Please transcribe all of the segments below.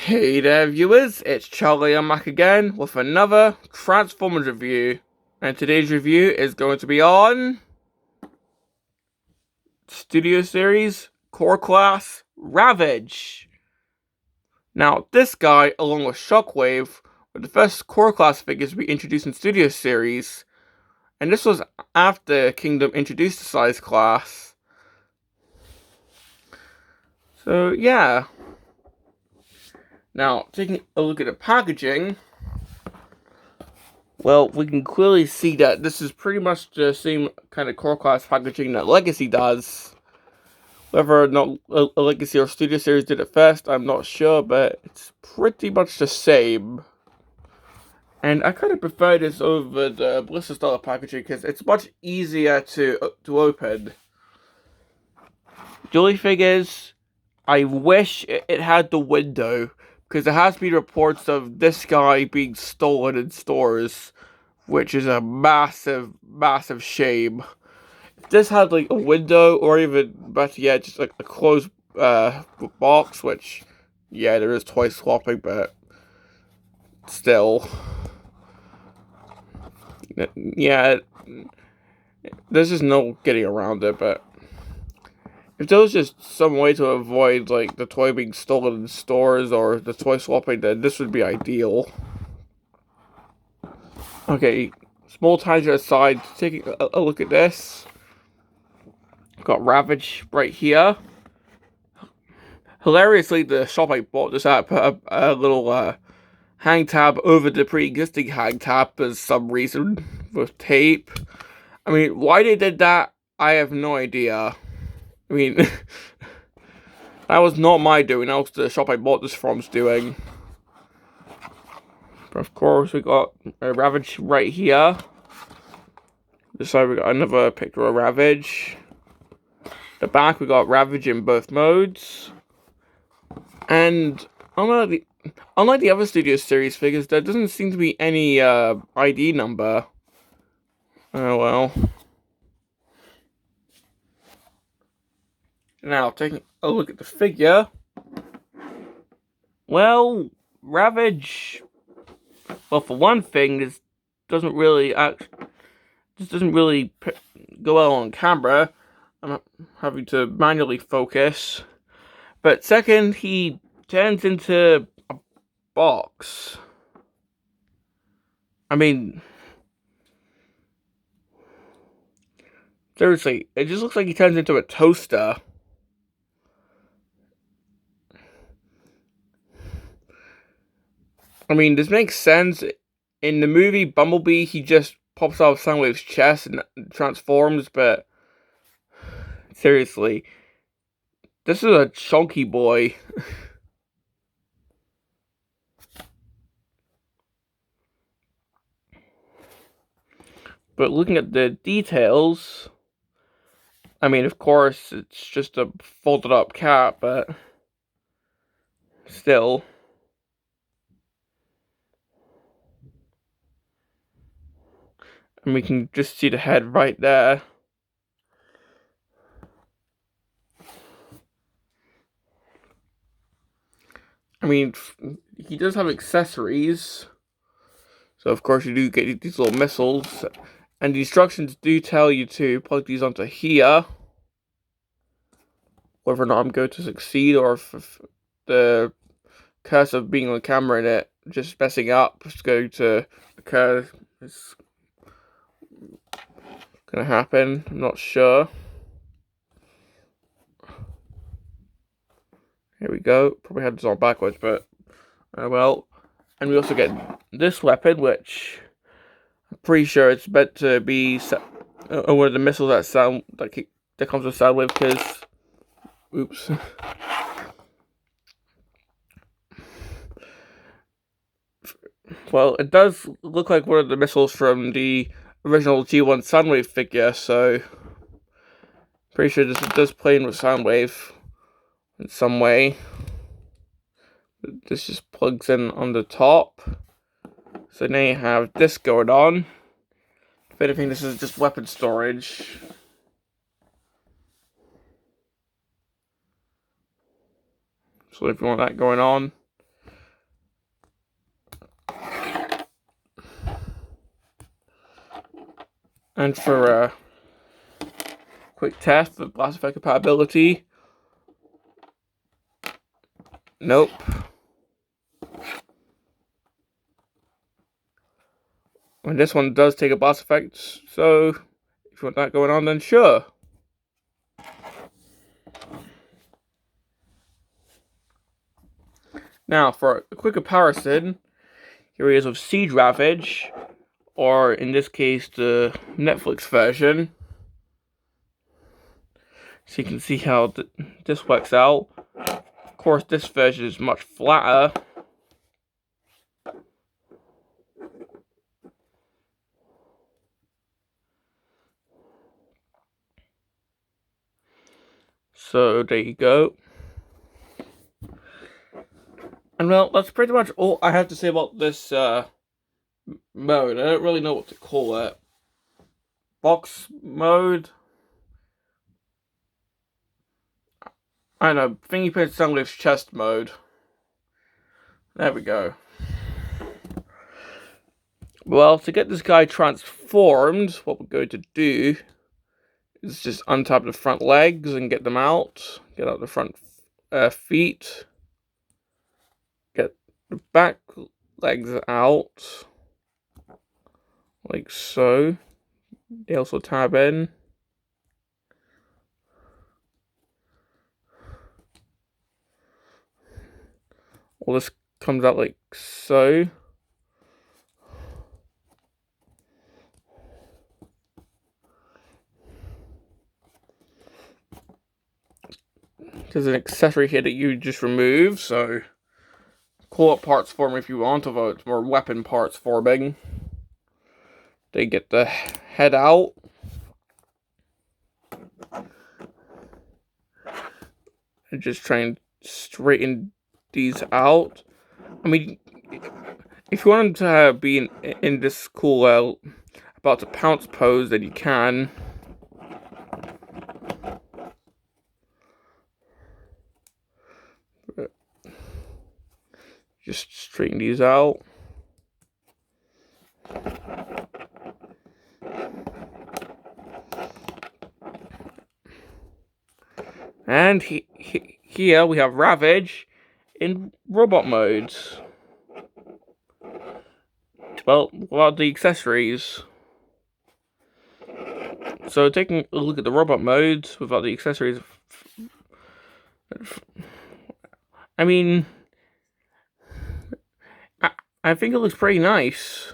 Hey there viewers, it's Charlie. I'm back again with another Transformers review. And today's review is going to be on Studio Series Core Class Ravage. Now this guy, along with Shockwave, were the first Core Class figures to be introduced in Studio Series. And this was after Kingdom introduced the size class. So yeah. Now, taking a look at the packaging, well, we can clearly see that this is pretty much the same kind of core class packaging that Legacy does. Whether or not a Legacy or Studio Series did it first, I'm not sure, but it's pretty much the same. And I kind of prefer this over the blister style packaging because it's much easier to open. The only thing is, I wish it had the window, because there has been reports of this guy being stolen in stores, which is a massive, massive shame. If this had like a window, or even better yet, just like a closed box, which, yeah, there is toy swapping, but still, yeah, there's just no getting around it. But if there was just some way to avoid like the toy being stolen in stores or the toy swapping, then this would be ideal. Okay, small tangent aside, taking a look at this. Got Ravage right here. Hilariously, the shop I bought this at put a little hang tab over the pre-existing hang tab for some reason with tape. I mean, why they did that, I have no idea. I mean, that was not my doing, that was the shop I bought this from's doing. But of course, we got a Ravage right here. This side we got another picture of Ravage. The back we got Ravage in both modes. And unlike the other Studio Series figures, there doesn't seem to be any ID number. Oh well. Now, taking a look at the figure. Well, Ravage. Well, for one thing, this doesn't really go well on camera. I'm having to manually focus. But second, he turns into a box. I mean, seriously, it just looks like he turns into a toaster. I mean, this makes sense. In the movie Bumblebee, he just pops out of Soundwave's chest and transforms, but seriously, this is a chunky boy. But looking at the details, I mean, of course, it's just a folded up cap, but still. And we can just see the head right there. I mean, he does have accessories. So, of course, you do get these little missiles. And the instructions do tell you to plug these onto here. Whether or not I'm going to succeed, or if the curse of being on camera and it just messing up is going to occur. It's going to happen. I'm not sure. Here we go. Probably had this on backwards, but well. And we also get this weapon, which I'm pretty sure it's meant to be one of the missiles that comes with Soundwave. Because, oops. Well, it does look like one of the missiles from the original G1 Soundwave figure, so pretty sure this does play in with Soundwave in some way. This just plugs in on the top. So now you have this going on. If anything, this is just weapon storage. So if you want that going on. And for a quick test of blast effect compatibility, nope. And this one does take a blast effect, so if you want that going on, then sure. Now, for a quick comparison, here he is with Siege Ravage, or in this case, the Netflix version. So you can see how this works out. Of course, this version is much flatter. So there you go. And well, that's pretty much all I have to say about this mode. I don't really know what to call it. Box mode? I don't know. Thingy Pin Soundwave's chest mode. There we go. Well, to get this guy transformed, what we're going to do is just untap the front legs and get them out. Get out the front feet. Get the back legs out. Like so. They also tab in. All this comes out like so. There's an accessory here that you just remove, so call up parts forming if you want, although it's more weapon parts forming. They get the head out. And just try and straighten these out. I mean, if you want them to be in this cool about to pounce pose, then you can. Just straighten these out. And here we have Ravage in robot modes. Well, what are the accessories? So taking a look at the robot modes without the accessories, I mean, I think it looks pretty nice.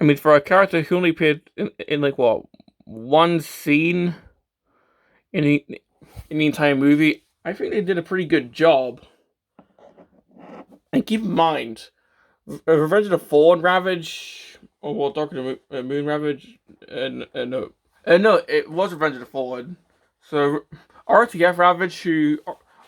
I mean, for a character who only appeared in like what, one scene in the entire movie, I think they did a pretty good job. And keep in mind, Revenge of the Fallen Ravage, or well, Dark of the Moon Ravage, no, it was Revenge of the Fallen. So RTF Ravage, who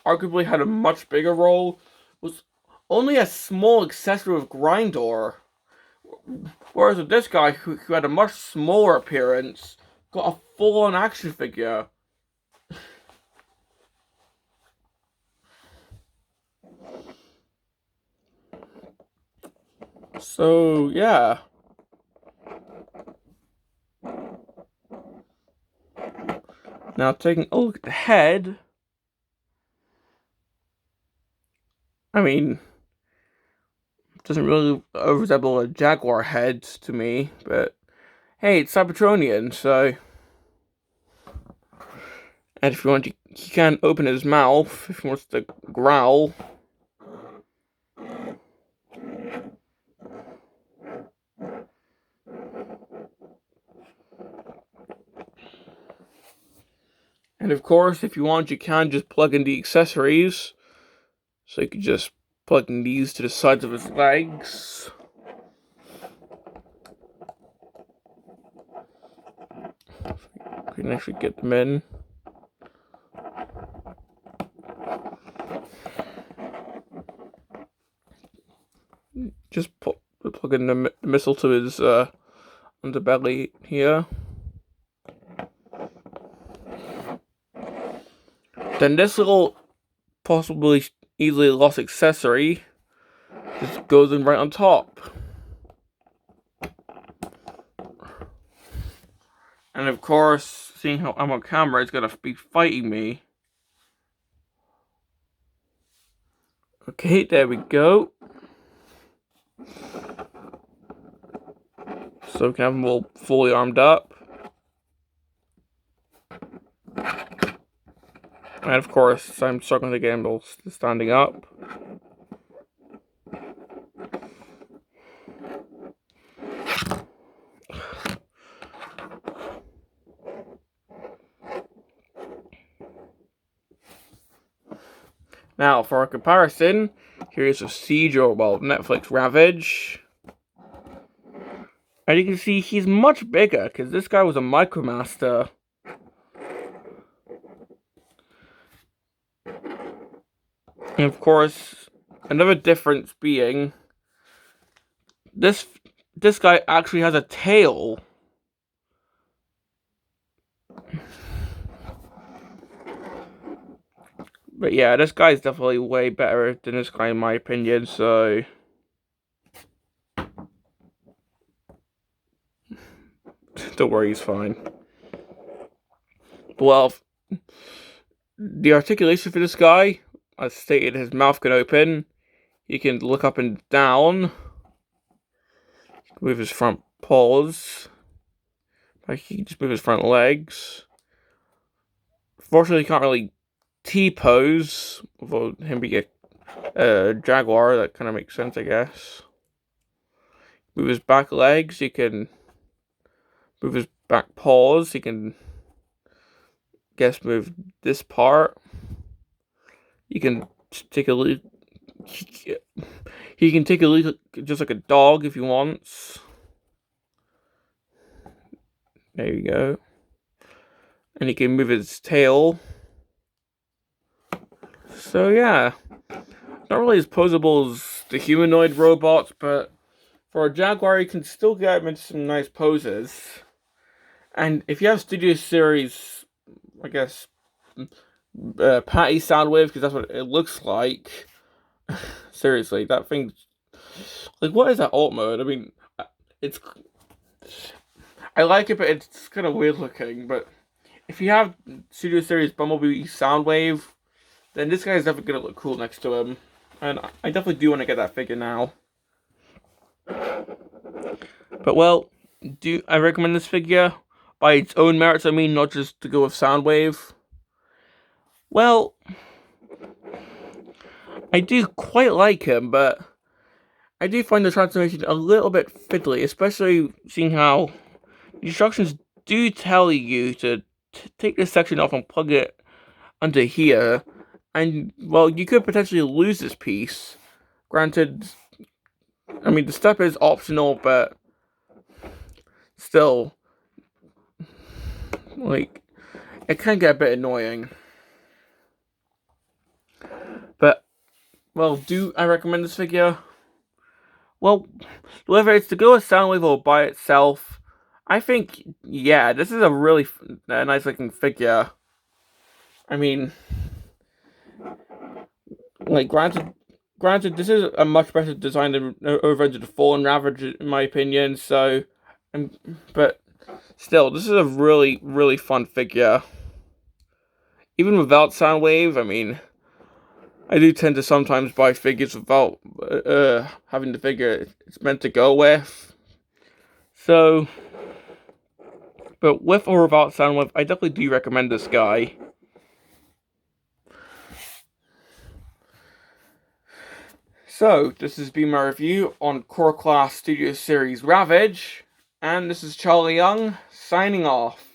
arguably had a much bigger role, was only a small accessory of Grindor. Whereas with this guy, who had a much smaller appearance, got a full-on action figure. So, yeah. Now, taking a look at the head. I mean, it doesn't really resemble a jaguar head to me, but hey, it's Cybertronian, so. And if you want, he can open his mouth if he wants to growl. And of course, if you want, you can just plug in the accessories. So you can just plug in these to the sides of his legs. We can actually get them in. Just plug in the missile to his underbelly here. Then this little, possibly easily lost accessory just goes in right on top. And of course, seeing how I'm on camera, it's gonna be fighting me. Okay, there we go. So we can have them all fully armed up. And of course, I'm struggling to get them all standing up. Now, for a comparison, here's a Siege or, well, Netflix Ravage. And you can see he's much bigger, because this guy was a Micromaster. And of course, another difference being, this guy actually has a tail. But yeah, this guy's definitely way better than this guy in my opinion, so... Don't worry, he's fine. Well, the articulation for this guy, as stated, his mouth can open. He can look up and down. He can move his front paws. Like, he can just move his front legs. Fortunately, he can't really T-pose, without him being a jaguar. That kind of makes sense, I guess. Move his back legs. He can move his back paws. He can, guess, move this part. You can take a look. He can take a look just like a dog if he wants. There you go. And he can move his tail. So yeah, not really as posable as the humanoid robots, but for a jaguar, you can still get him into some nice poses. And if you have Studio Series, I guess, Patty Soundwave, because that's what it looks like. Seriously, that thing, like, what is that alt mode? I mean, it's, I like it, but it's kind of weird looking. But if you have Studio Series Bumblebee Soundwave, then this guy is definitely gonna look cool next to him. And I definitely do want to get that figure now. But well, do I recommend this figure? By its own merits, I mean, not just to go with Soundwave. Well, I do quite like him, but I do find the transformation a little bit fiddly, especially seeing how the instructions do tell you to take this section off and plug it onto here. And, well, you could potentially lose this piece. Granted, I mean, the step is optional, but still, like, it can get a bit annoying. But, well, do I recommend this figure? Well, whether it's to go with Soundwave or by itself, I think, yeah, this is a really nice looking figure. I mean, like, granted, this is a much better design than Revenge of the Fallen Ravage, in my opinion, so, but still, this is a really, really fun figure. Even without Soundwave, I mean, I do tend to sometimes buy figures without having the figure it's meant to go with. So, but with or without Soundwave, I definitely do recommend this guy. So, this has been my review on Core Class Studio Series Ravage, and this is Charlie Young, signing off.